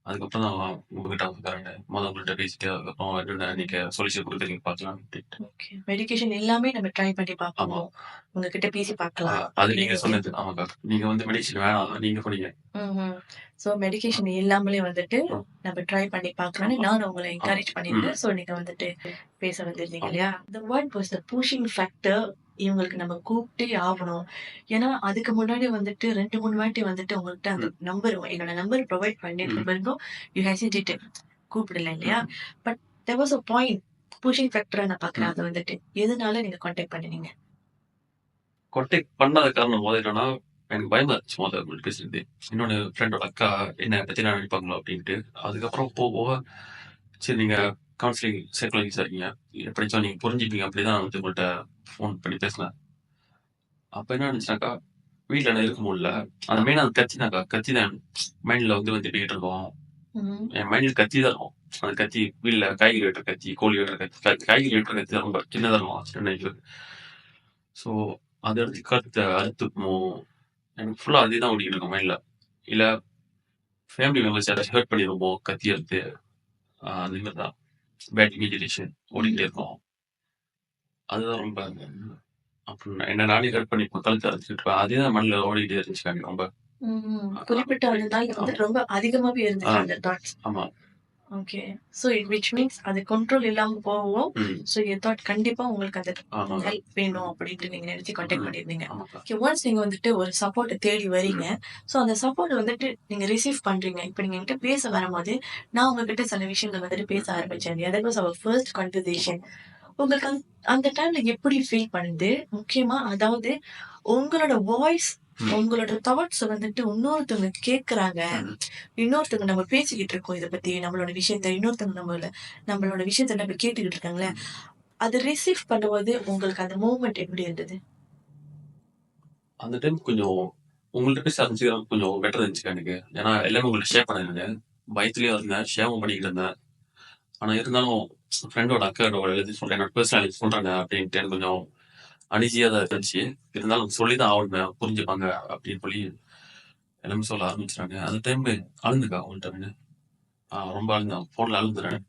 அதுக்கப்புறம் தான் உங்ககிட்ட வந்து பாருங்க. உங்கள்ட்ட பேசிட்டு அதுக்கப்புறம் என்னென்ன நீங்க சொல்யூஷன் குடுக்குறீங்க பார்க்கலாம் அப்படின்ட்டு. ஓகே. மெடிகேஷன் எல்லாமே நம்ம ட்ரை பண்ணி ஆமா. பார்ப்போம். உங்ககிட்ட பேசி பார்க்கலாம் அது அப்படின்னு நீங்க நீங்க சொன்னது. ஆமாக்கா. நீங்க வந்து மெடிசின் வேணாம். நீங்க சொன்னீங்க. ம்ஹ்ம். ஸோ மெடிகேஷன் இல்லாமலே வந்துட்டு ம். நம்ம ட்ரை பண்ணி பார்க்கலான்னு ஆமா. நானும் உங்கள ஆமா. என்கரேஜ் ம். பண்ணியிருந்தேன். ஸோ நீங்க வந்துட்டு பேச வந்திருந்தீங்க ஆமா. இல்லையா? The what was the pushing factor இவங்களுக்கு நம்ம கூப்பிட்டே ஆவணும். ஏன்னா, அதுக்கு முன்னாடி வந்துட்டு 2, 3 வாட்டி வந்துட்டு உங்கள்ட்ட அந்த ம். நம்பர் என்னோட நம்பர் ப்ரொவைட் பண்ணியிருந்த ம். பிறகும் யூ ஹெசிடேட்டட் கூப்பிடல இல்லையா? ம். But there was a point pushing ஃபேக்டரா நான் பார்க்குறேன் ம். அத வந்துட்டு. எதனால நீங்க கான்டாக்ட் பண்ணுனீங்க? கான்டாக்ட் பண்ணாத காரணம் என்னன்னா, எனக்கு பயமா இருந்துச்சு உங்கள்ட்ட பேசுறது. இன்னொன்னு ஃப்ரெண்டோட அக்கா என்ன பத்தி என்ன நினைப்பாங்களோ அப்படின்ட்டு. அதுக்கப்புறம் போக போக சரி நீங்க கவுன்சிலிங் சைக்காலஜிஸ்ட்டா இருக்கீங்க. எப்படியாச்சும் நீங்க புரிஞ்சுப்பீங்க அப்படிதான் நான் வந்து உங்கள்ட்ட ஃபோன் பண்ணி பேசினேன். அப்ப என்ன நடந்துச்சுனாக்கா, வீட்ல நான் இருக்க முடியல. அந்த மெயினா அந்த கத்தி கத்தி தான் மைண்ட்ல வந்துட்டு இருக்கும். ம். என் மைண்ட்ல கத்தி தான் இருக்கும். அந்த கத்தி வீட்ல காய்கறி வெட்டுற கத்தி, கோழி வெட்டுற கத்தி, காய்கறி வெட்டுற கத்தி தான் ரொம்ப சின்னதா இருக்கும் சின்ன வயசுல. ஸோ அத எடுத்து கழுத்த அறுத்துக்குமோ, எனக்கு ஃபுல்லா அதே தான் ஓடிக்கிட்டு இருக்கும் மைண்ட்ல. இல்ல ஃபேமிலி மெம்பர்ஸ் யாராச்சும் ஹர்ட் பண்ணிருவோமோ, கத்தி எடுத்து அந்த மாரி தான் பேட் இமேஜினேஷன் ஓடிக்கிட்டே இருக்கும். அதுதான் ரொம்ப அப்புறம் என்ன நானே ஹர்ட் பண்ணிப்பேன். கழுத்த அறுத்துக்கிட்டு இருப்பேன். அதே தான் மண்டைல ஓடிக்கிட்டே இருந்துச்சு எனக்கு ரொம்ப. ம். அ அ குறிப்பிட்ட அந்த நாள்ல ஆமா. வந்து ரொம்ப அதிகமாவே ஆ இருந்துச்சு அந்த தாட்ஸ். ஆமா. ஓகே. ஸோ விச் மீன்ஸ் அது கண்ட்ரோல் இல்லாம போகவும், ம். ஸோ யூ தாட் கண்டிப்பா உங்களுக்கு அந்த ஆமாங்க. ஹெல்ப் வேணும் ம். அப்படின்ட்டு நீங்க நினைச்சு கான்டாக்ட் ம். பண்ணியிருந்தீங்க. ஆமாக்கா. ஓகே. ஒன்ஸ் நீங்க வந்துட்டு ஒரு சப்போர்ட்ட தேடி வரீங்க. ம். ஸோ அந்த சப்போர்ட் வந்துட்டு நீங்க ரிசீவ் பண்றீங்க. இப்ப நீங்க என்கிட்ட பேச வரும்போது, நான் உங்ககிட்ட சில விஷயங்கள் வந்துட்டு பேச ம். ஆரம்பிச்சேன் இல்லையா? தட் வாஸ் அவர் ஃபர்ஸ்ட் ஆமா. கன்வர்சேஷன். உங்களுக்கு அந்த டைம்ல எப்படி ஃபீல் பண்ணுது? முக்கியமா அதாவது உங்களோட வாய்ஸ், ம். உங்களோட தாட்ஸ் வந்துட்டு இன்னொருத்தவங்க கேட்கறாங்க. ம். இன்னொருத்தவங்க நம்ம பேசிக்கிட்டு இருக்கோம் இத பத்தி. நம்மளோட விஷயத்த இன்னொருத்தவங்க நம்மளோட விஷயத்த நம்ம கேட்டுக்கிட்டு இருக்காங்கல்ல. ம். அத ரிசீவ் பண்ணும்போது உங்களுக்கு அந்த மூவ்மெண்ட் எப்படி இருந்தது? அந்த டைம் கொஞ்சம் உங்கள்ட்ட பேச ஆரம்பிச்சது கொஞ்சம் பெட்டர் இருந்துச்சுக்கா எனக்கு. ஏன்னா எல்லாமே உங்கள்ட்ட ஷேர் பண்ணிருந்தேன். பயத்திலயும் இருந்தேன். ஷேரும் பண்ணிக்கிட்டு இருந்தேன். ஆனா இருந்தாலும் ஃப்ரெண்டோட அக்காவோட எழுதி சொல்றேன். என்னோட பெர்சனல் சொல்றேங்க அப்படின்ட்டு எனக்கு கொஞ்சம் அனீசியா தான் இருந்துச்சு. இருந்தாலும் சொல்லி தான் ஆகணுமே புரிஞ்சுப்பாங்க அப்படின்னு சொல்லி எல்லாமே சொல்ல ஆரம்பிச்சுட்டாங்க. அந்த டைம் அழுந்துக்கா உங்கள்ட்ட நானு. ரொம்ப அழுந்தேன். ஃபோன்ல அழுந்துறேன்.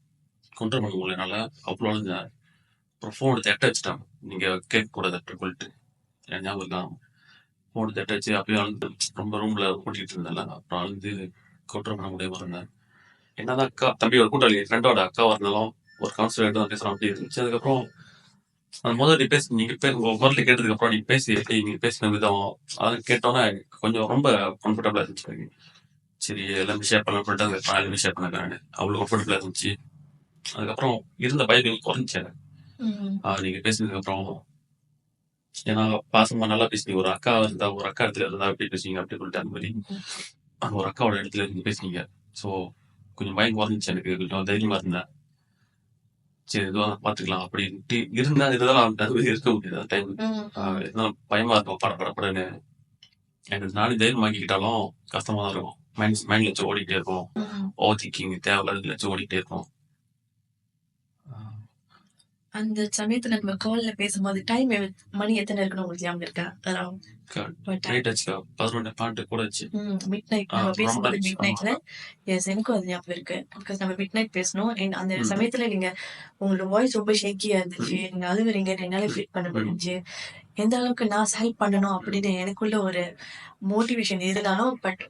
கண்ட்ரோல் பண்ண முடியல என்னால. அவ்ளோ அழுந்தேன். அப்புறம் ஃபோன் எடுத்து எட்ட வச்சுட்டாங்க. நீங்க கேட்கக்கூடாது அப்படின்னு சொல்லிட்டு. எனக்கு ஞாபகம் இருக்கா? ஃபோன் எடுத்து எட்ட வச்சு அப்பயும் அழுந்து ரொம்ப ரூம்ல பூட்டிட்டு இருந்தேன்ல. அப்புறம் அழுந்து கண்ட்ரோல் பண்ண முடியாம இருந்தேன். என்னதான் தம்பியோட கூட்டாளி ஃப்ரெண்டோட அக்காவா இருந்தாலும் ஒரு கவுன்சிலர்கிட்ட தான் பேசுறோம் அப்படி இருந்துச்சு. அதுக்கப்புறம் அந்த முதல்ல நீங்க உங்க குரல கேட்டதுக்கு அப்புறம் நீங்க நீங்க பேசின விதம் அதெல்லாம் கேட்டோன்னே கொஞ்சம் ரொம்ப கம்ஃபர்டபுளா இருந்துச்சு எனக்கு. சரி எல்லாமே ஷேர் பண்ணலாம் சொல்லிட்டு அதுக்கப்புறம் எல்லாமே ஷேர் பண்ணேன் நானு. அவ்வளோ கம்ஃபர்டபுளா இருந்துச்சு. அதுக்கப்புறம் இருந்த பயங்கள் குறைஞ்சுச்சு எனக்கு. ம். நீங்க பேசினதுக்கு அப்புறம் ஏன்னா பாசமா நல்லா பேசுனீங்க. ஒரு அக்கா இருந்தா ஒரு அக்கா இடத்துல இருந்தா எப்படி பேசுவீங்க அப்படின்னு சொல்லிட்டு அந்த மாதிரி. அந்த ஒரு அக்காவோட இடத்துல இருந்து பேசுனீங்க. ஸோ கொஞ்சம் பயம் குறைஞ்சிச்சு எனக்கு. கொஞ்சம் தைரியமா இருந்தேன். சரி எதுவும் பார்த்துக்கலாம் அப்படின்ட்டு இருந்தா இதெல்லாம் அது இருக்க முடியாது அந்த டைம். இருந்தாலும் பயமா இருக்கும் படபடன்னு. எனக்கு நானே தைரியமாக்கிக்கிட்டாலும் கஷ்டமா தான் இருக்கும். மைண்ட்ல வச்சு ஓடிட்டே இருக்கும். ஓவர் திங்கிங் தேவையில்லாத வச்சு ஓடிட்டே இருக்கும். அந்த சமயத்துல நம்ம கால்ல பேசும்போது டைம் மணி எத்தனை இருக்குன்னு உங்களுக்கு ஞாபகம் இருக்கா? நைட் ஆச்சுக்கா 11 கூட ஆச்சு. மிட் நைட் நம்ம பேசும்போது மிட் நைட்ல எஸ் எனக்கும் அது ஞாபகம் இருக்கு. பிகாஸ் நம்ம மிட் நைட் பேசணும். அந்த சமயத்துல நீங்க உங்களோட வாய்ஸ் ரொம்ப ஷேக்கியா இருந்துச்சு. நீங்க அழுகுறீங்கன்னு என்னால ஃபீல் பண்ண முடிஞ்சுச்சு. எந்த அளவுக்கு நான் ஹெல்ப் பண்ணணும் அப்படின்னு எனக்குள்ள ஒரு மோட்டிவேஷன் இருந்தாலும் பட்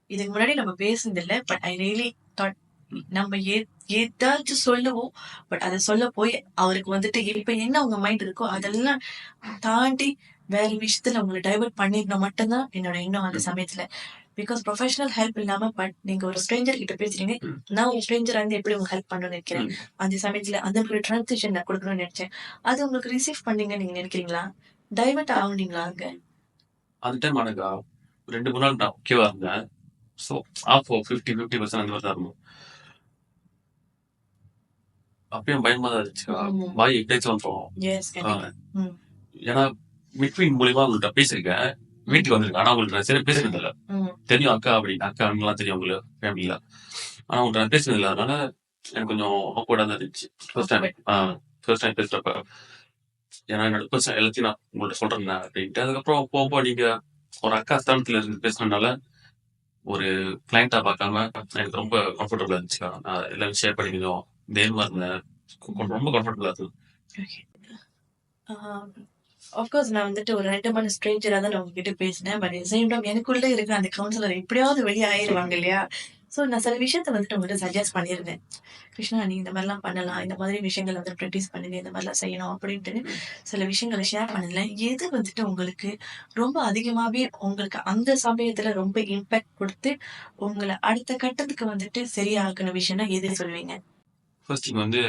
இதுக்கு முன்னாடி நம்ம பேசுனது இல்ல. பட் ஐ ரியலி தாட் நம்ம ஏதாச்சும் சொல்லுவோம். பட் அத சொல்ல போய் அவருக்கு வந்துட்டு இப்ப என்ன உங்க மைண்ட் இருக்கோ அதெல்லாம் தாண்டி வேற விஷயத்துல உங்களை டைவர்ட் பண்ணிருந்தா மட்டும்தான் என்னோட எண்ணம் அந்த சமயத்துல. பிகாஸ் ப்ரொஃபஷனல் ஹெல்ப் இல்லாம பட் நீங்க ஒரு ஸ்ட்ரேஞ்சர் கிட்ட பேசுறீங்க. நான் ஒரு ஸ்ட்ரேஞ்சரா இருந்து எப்படி உங்களுக்கு ஹெல்ப் பண்ணணும்னு நினைக்கிறேன். அந்த சமயத்துல அந்த ஒரு டிரான்சிஷன் நான் கொடுக்கணும்னு நினைச்சேன். அது உங்களுக்கு ரிசீவ் பண்ணீங்கன்னு நீங்க நினைக்கிறீங்களா? டைவர்ட் ஆகுனீங்களா அங்க? அந்த டைம் எனக்கு 2-3 நாள் நான் ஓகேவா இருந்தேன். ஸோ ஆஃப் 50% அந்த மாதிரி தான் இருக்கும். அப்பயும் பயமா தான் இருந்துச்சுக்கா. வாய் எப்படியாச்சும் வந்துடும். ஏன்னா மிட்வீன் மூலியமா உங்கள்கிட்ட பேசியிருக்கேன். வீட்டுக்கு வந்திருக்கேன். ஆனா உங்கள்ட்ட சரி பேசுனது இல்லை. தெரியும் அக்கா அப்படின்னு அக்காலாம் தெரியும் உங்களுக்கு ஃபேமிலியில. ஆனா உங்கள்ட்ட நான் பேசுனது இல்லை. அதனால எனக்கு கொஞ்சம் ஆக்வர்டா தான் இருந்துச்சு ஃபர்ஸ்ட் டைம் பேசுறப்ப. ஏன்னா என்னோட பர்சன் எல்லாத்தையும் நான் உங்கள்ட்ட சொல்றேன் அப்படின்ட்டு. அதுக்கப்புறம் போக நீங்க ஒரு அக்கா ஸ்தானத்துல இருந்து பேசுனதுனால ஒரு கிளைண்டா பார்க்காம எனக்கு ரொம்ப கம்ஃபர்டபுளா இருந்துச்சுக்கா. நான் எல்லாமே ஷேர் பண்ணி கொஞ்சம் தைரியமா இருந்தேன். ரொம்ப கம்ஃபர்டபுளா இருந்தது. ஆஃப்கோர்ஸ் நான் வந்துட்டு ஒரு 2 மணி ஸ்ட்ரேஞ்சரா தான் நான் உங்ககிட்ட பேசினேன். பட் சேம் டைம் எனக்குள்ள இருக்கிற அந்த கவுன்சிலர் எப்படியாவது வெளியே ஆயிடுவாங்க இல்லையா? ஸோ நான் சில விஷயத்த வந்துட்டு உங்கள்கிட்ட சஜஸ்ட் பண்ணியிருந்தேன். கிருஷ்ணா நீ இந்த மாதிரிலாம் பண்ணலாம். இந்த மாதிரி விஷயங்கள் வந்து ப்ராக்டிஸ் பண்ணுங்க. இந்த மாதிரிலாம் செய்யணும் அப்படின்ட்டு சில விஷயங்களை ஷேர் பண்ணல. எது வந்துட்டு உங்களுக்கு ரொம்ப அதிகமாவே உங்களுக்கு அந்த சமயத்துல ரொம்ப இம்பாக்ட் கொடுத்து உங்களை அடுத்த கட்டத்துக்கு வந்துட்டு சரியாக்குன விஷயம்னா எது சொல்லுவீங்க? ஃபர்ஸ்ட் திங் வந்து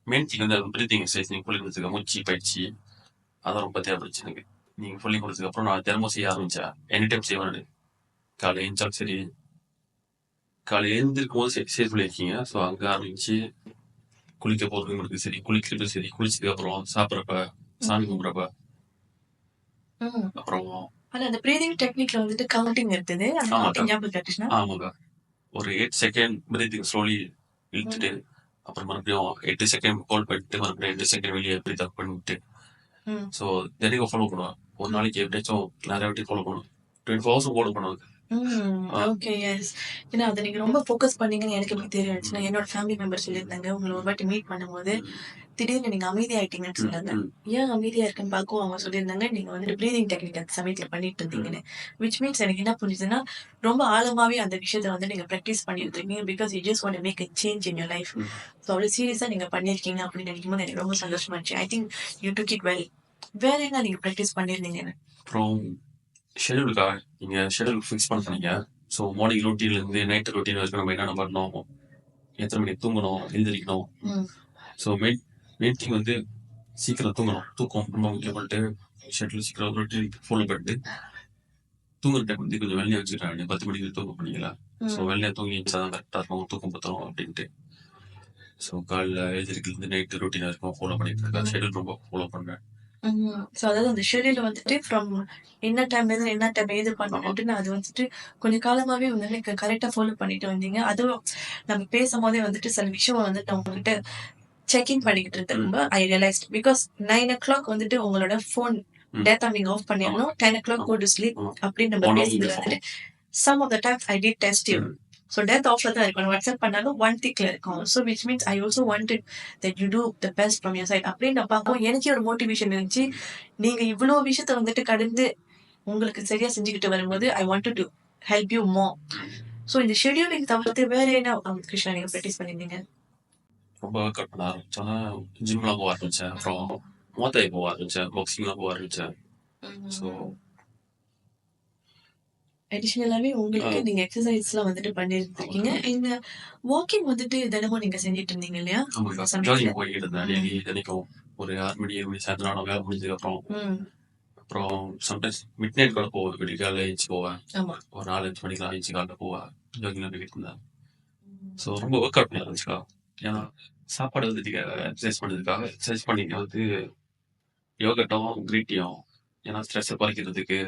மெயின் திங் வந்து பிரீத்திங் எக்ஸசைஸ் நீங்க சொல்லி கொடுத்துருக்க மூச்சு பயிற்சி அதான் ரொம்ப தேவைப்படுச்சு எனக்கு. நீங்க சொல்லி கொடுத்ததுக்கு அப்புறம் நான் தினமும் செய்ய ஆரம்பிச்சேன். எனி டைம் செய்வேன். காலை எழுந்தாலும் சரி, காலை எழுந்திருக்கும் போது செய்ய சொல்லியிருக்கீங்க. ஸோ அங்கே ஆரம்பிச்சு குளிக்க போறதுங்களுக்கு சரி, குளிக்கிறது சரி, குளிச்சதுக்கு அப்புறம் சாப்பிட்றப்ப, சாமி கும்பிட்றப்ப, அப்புறம் ஆனா அந்த பிரீதிங் டெக்னிக்ல வந்துட்டு கவுண்டிங் இருக்குது. ஆமாங்க. ஒரு 8 செகண்ட் பிரீத்திங் ஸ்லோலி இழுத்துட்டு அப்புறம் மறுபடியும் 8 செகண்ட் ஹோல்ட் பண்ணிட்டு மறுபடியும் 2 செகண்ட் வெளியே பிரீத் அவுட் பண்ணிட்டு. ஸோ தினைக்கும் ஃபாலோ பண்ணுவேன். ஒரு நாளைக்கு எப்படியாச்சும் நிறைய வாட்டி ஃபாலோ பண்ணுவேன். 24 ஹவர்ஸும் ஃபாலோ பண்ணுவேன். Okay yes. ஏன்னா அதை நீங்க ரொம்ப ஃபோக்கஸ் பண்ணீங்கன்னு எனக்கு எப்படி தெரியும். என்னோட ஃபேமிலி மெம்பர் சொல்லியிருந்தாங்க. உங்களை ஒரு வாட்டி மீட் பண்ணும்போது திடீர்னு நீங்க அமைதியாயிட்டீங்கன்னு சொன்னாங்க. ஏன் அமைதியா இருக்குன்னு பார்க்கவும் அவங்க சொல்லியிருந்தாங்க நீங்க வந்துட்டு பிரீதிங் டெக்னிக் அந்த சமயத்துல பண்ணிட்டு இருந்தீங்கன்னு. விச் மீன்ஸ் எனக்கு என்ன புரிஞ்சுதுன்னா ரொம்ப ஆழமாவே அந்த விஷயத்த வந்து நீங்க ப்ராக்டிஸ் பண்ணிட்டு இருக்கீங்க. Because you just want to make a change in your life. So அவ்வளோ சீரியஸா நீங்க பண்ணியிருக்கீங்க அப்படின்னு நினைக்கும் போது எனக்கு ரொம்ப சந்தோஷமா இருந்துச்சு. I think you took it well. வேற என்ன நீங்க ப்ராக்டிஸ் பண்ணியிருந்தீங்கன்னு? அப்புறம் ஷெடியூலுக்கா நீங்க ஷெடியூல் ஃபிக்ஸ் பண்ணுறீங்க. ஸோ மார்னிங் ரொட்டீன்லேருந்து நைட்டு ரொட்டீன் வரைக்கும் நம்ம என்னென்ன பண்ணணும், எத்தனை மணிக்கு தூங்கணும், எழுந்திரிக்கணும். ஸோ மெயின் திங் வந்து சீக்கிரம் தூங்கணும். தூக்கம் ரொம்ப முக்கியப்பட்டு ஷெட்யூல் சீக்கிரம் ரொட்டீன் ஃபாலோ பண்ணிட்டு தூங்குற டைம் வந்து கொஞ்சம் வெள்ளையா வச்சுக்கிறாங்க. 10 மணிக்கு தூங்க பண்ணிக்கலாம். ஸோ வெள்ளையா தூங்கி தான் கரெக்டாக இருக்கும், தூக்கம் பத்திரம் அப்படின்ட்டு. ஸோ காலைல எழுந்திரிக்கிறது நைட்டு ரொட்டீனாக இருக்கும் ஃபாலோ பண்ணிட்டு இருக்கேன். ஷெட்யூல் ரொம்ப ஃபாலோ பண்ணுறேன். ஸோ அதாவது அந்த ஷெட்யூல் வந்துட்டு ஃப்ரம் என்ன டைம்லேருந்து என்ன டைம் எது பண்ணணும்ட்டு அது வந்துட்டு கொஞ்சம் காலமாகவே வந்து எனக்கு கரெக்டாக ஃபாலோ பண்ணிட்டு வந்தீங்க. அதுவும் நம்ம பேசும்போதே வந்துட்டு சில விஷயம் வந்துட்டு உங்ககிட்ட செக்இன் பண்ணிக்கிட்டு இருந்தப்ப ஐ ரியலைஸ்ட் பிகாஸ் 9 o'clock வந்துட்டு உங்களோட ஃபோன் டேட்டா நீங்க ஆஃப் பண்ணிடணும். 10 o'clock go to sleep அப்படின்னு நம்ம பேசுறது வந்துட்டு some of the times I did test you. So data ஆஃப்ல தான் இருக்கும். வாட்ஸ்அப் பண்ணாலும் 1 tickல இருக்கும். So which means I also wanted that you do the best from your side அப்படின்னு நான் பார்க்கவும் எனக்கே ஒரு மோட்டிவேஷன் இருந்துச்சு. நீங்க இவ்வளோ விஷயத்த வந்துட்டு கடந்து உங்களுக்கு சரியா செஞ்சுக்கிட்டு வரும்போது I wanted to help you more. So இந்த ஷெட்யூலிங் தவிர்த்து வேற என்ன கிருஷ்ணா நீங்க ப்ராக்டிஸ் பண்ணிருந்தீங்க? ரொம்ப ஒர்க் அவுட் பண்ண ஆரம்பிச்சோன்னா ஜிம்லாம் போக ஆரம்பித்தேன். அப்புறம் மோத்தாய் போக ஆரம்பித்தேன், பாக்ஸிங்லாம் போக ஆரம்பித்தேன். ஸோ அடிஷனலாவே உங்களுக்கு நீங்க எக்ஸசைஸ்லாம் வந்துட்டு பண்ணிருக்கீங்க. இந்த வாக்கிங் வந்துட்டு தினமும் நீங்க செஞ்சுட்டு இருந்தீங்க இல்லையா? ஜாகிங் போய்கிட்டு இருந்தேன். டெய்லி தினைக்கும் ஒரு 6 மணி 7 மணி சாயந்தரம் வேலை முடிஞ்சதுக்கு அப்புறம் அப்புறம் சம்டைம்ஸ் மிட் நைட் கூட போவேன். விடிகாலைல எந்திச்சு போவேன். ஆமா. ஒரு 4, 5 மணிக்கெல்லாம் எந்திச்சு காலைல போவேன். ஜாகிங்லாம் போய்க்கிட்டு இருந்தேன். ஸோ ரொம்ப ஒர்க் அவுட் பண்ண ஆரம்பிச்சுக்கா. ஏன்னா சாப்பாடு வந்து எக்ஸர்சைஸ் பண்ணதுக்காக எக்ஸர்சைஸ் பண்ணிட்டு வந்து யோகட்டும், கிரீன் டீயும் ஏன்னா ஸ்ட்ரெஸ்ஸை குறைக்கிறதுக்கு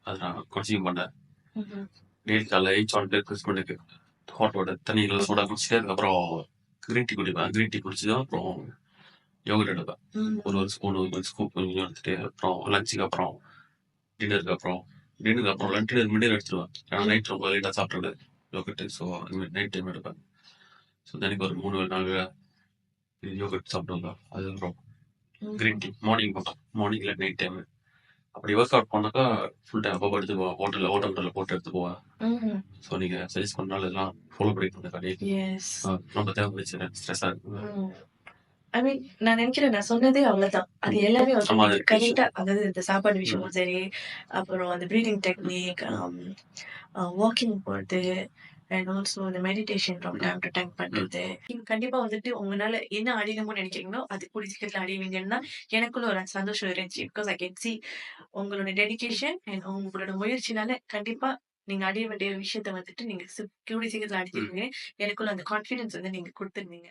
அதை நான் கன்சியூம் பண்ணேன். ம்ஹ்ம். டெய்லி காலைல எயிட் வந்துட்டு ப்ரெஸ் பண்ணிட்டு ஹாட் வாட்டர் தண்ணியில் சோடா குடிச்சிட்டு அதுக்கப்புறம் கிரீன் டீ குடிப்பேன். கிரீன் டீ குடிச்சு தான் அப்புறம் யோகட் எடுப்பேன். ஒரு ஸ்பூன் ஒரு ஸ்கூப் கொஞ்சம் எடுத்துட்டு அப்புறம் லஞ்சுக்கு அப்புறம் டின்னருக்கு அப்புறம் லஞ்ச் மிடில் எடுத்துருவேன். ஏன்னா நைட் ரொம்ப லேட்டாக சாப்பிட்றது யோகட்டு. ஸோ நைட் டைம் எடுப்பேன். ஸோ தினைக்கு ஒரு 3 யோகட் சாப்பிடுவாங்க. அதுக்கப்புறம் கிரீன் டீ மார்னிங் இல்லை நைட் டைம். அப்படி ஒர்க் அவுட் பண்ணாக்கா ஃபுல் டைம் அப்போ எடுத்து போவேன். ஹோட்டலில் போட்டு எடுத்து போவேன். ஸோ நீங்கள் சஜஸ்ட் பண்ணாலும் இதெல்லாம் ஃபாலோ பண்ணிட்டு இருந்த கடைக்கு எஸ். ரொம்ப தேவைப்படுச்சு ஸ்ட்ரெஸ்ஸாக இருக்குங்க. ஐ மீன் நான் நினைக்கிறேன் நான் சொன்னதே அவ்வளவுதான். அது எல்லாமே வந்து ஆமா, நீங்க அது கரெக்ட்டா அதாவது இந்த சாப்பாடு விஷயமும் சரி, அப்புறம் அந்த பிரீதிங் டெக்னிக், வாக்கிங் போறது அண்ட் ஆல்சோ இந்த meditation from time to time பண்றது. நீங்க கண்டிப்பா வந்துட்டு உங்களால என்ன அடையணும்னு நினைக்கிறீங்களோ, அது கூடிய சீக்கிரத்துல அடைவீங்கன்னு தான் எனக்குள்ள ஒரு சந்தோஷம் இருந்துச்சு. பிகாஸ் ஐ கேன் சி உங்களோட டெடிகேஷன் அண்ட் உங்களோட முயற்சினால கண்டிப்பா நீங்க அடைய வேண்டிய விஷயத்த வந்துட்டு நீங்க கூடிய சீக்கிரத்துல அடைஞ்சிருவீங்க. எனக்குள்ள அந்த கான்ஃபிடன்ஸ் வந்து நீங்க குடுத்துருந்தீங்க.